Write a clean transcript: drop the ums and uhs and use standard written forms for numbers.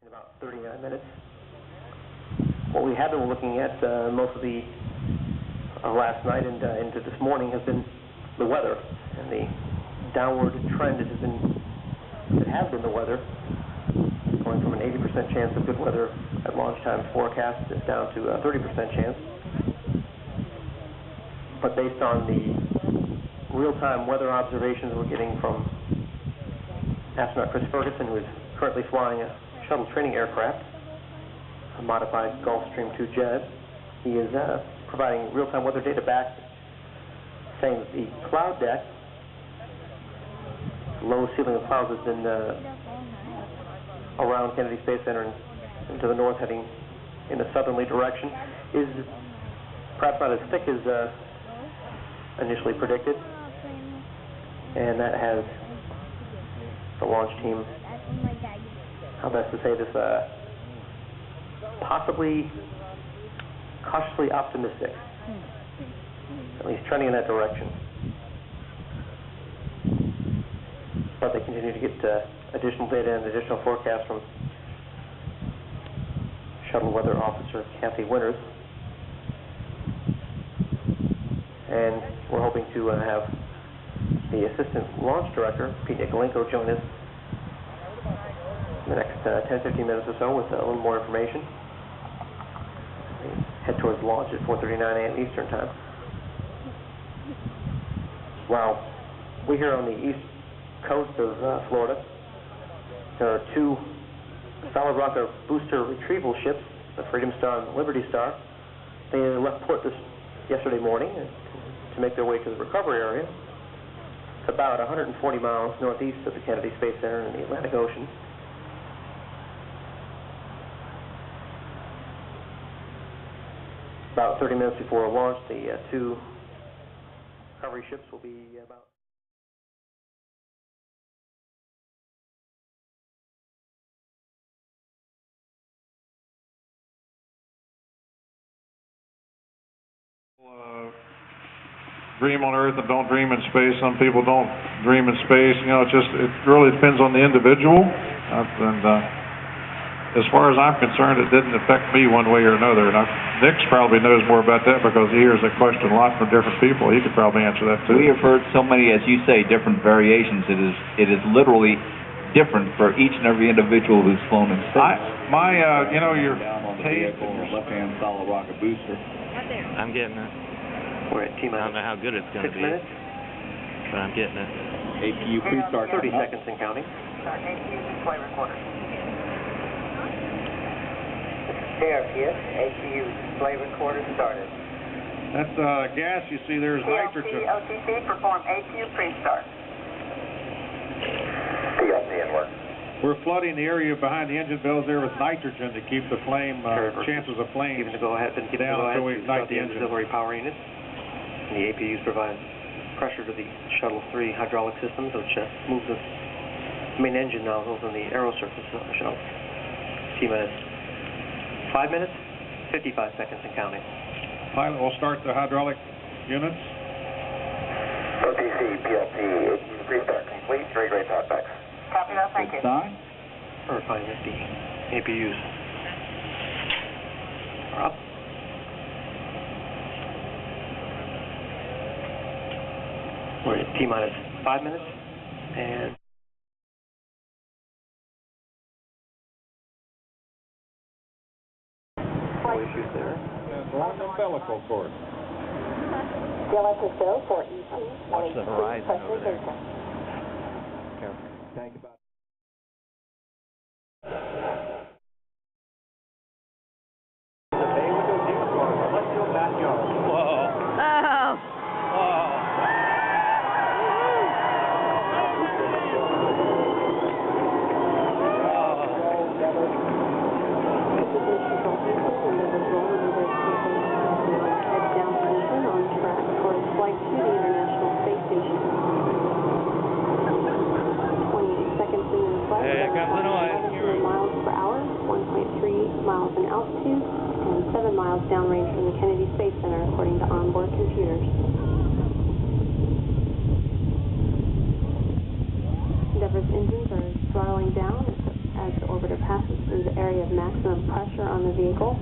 In about 39 minutes. What we have been looking at most of the last night and into this morning has been the weather and the downward trend. It has been the weather, going from an 80% chance of good weather at launch time forecast down to a 30% chance. But based on the real-time weather observations we're getting from astronaut Chris Ferguson, who is currently flying a shuttle training aircraft, a modified Gulfstream 2 jet, he is providing real-time weather data back, saying that the cloud deck, low ceiling of clouds, has been around Kennedy Space Center and to the north, heading in a southerly direction, is perhaps not as thick as initially predicted, and that has the launch team, how best to say this, possibly cautiously optimistic, at least trending in that direction. But they continue to get additional data and additional forecasts from Shuttle Weather Officer Kathy Winters. And we're hoping to have the Assistant Launch Director, Pete Nicolenko, join us in the next 10-15 minutes or so with a little more information. We head towards launch at 4:39 a.m. Eastern Time. While we're here on the east coast of Florida, there are two solid rocket booster retrieval ships, the Freedom Star and Liberty Star. They left port yesterday morning to make their way to the recovery area. It's about 140 miles northeast of the Kennedy Space Center in the Atlantic Ocean. About 30 minutes before launch, the two recovery ships will be about... Dream on Earth and don't dream in space. Some people don't dream in space. You know, it really depends on the individual. As far as I'm concerned, it didn't affect me one way or another. And Nick probably knows more about that because he hears that question a lot from different people. He could probably answer that too. We have heard so many, as you say, different variations. It is literally different for each and every individual who's flown in space. You know, your tape and your left-hand solid rocket booster. I'm getting it. We're at T-minus. I don't know how good it's going to 6 be, minutes. but I'm getting it. APU pre-start 30 seconds and counting. APU display recorder. KRPS, APU display recorder started. That's gas you see there is nitrogen. OTC, perform APU pre-start. PLC at work. We're flooding the area behind the engine bells there with nitrogen to keep the flame, chances of flame Given to go ahead, down until we ignite the engine. Auxiliary power units. And the APUs provide pressure to the Shuttle 3 hydraulic systems, which moves the main engine nozzles on the aero surface of the shuttle. T-minus 5 minutes, 55 seconds and counting. Pilot will start the hydraulic units. OTC, PLC, APU pre-start complete, ready talkbacks. Copy that, thank you. Verifying that the APUs are up. We're at T-minus 5 minutes, and no issues there. And along the umbilical cord. DLS go for EP. Watch the horizon over there. Careful. Thank you. Miles in altitude and 7 miles downrange from the Kennedy Space Center, according to onboard computers. Endeavour's engines are throttling down as the orbiter passes through the air area of maximum pressure on the vehicle.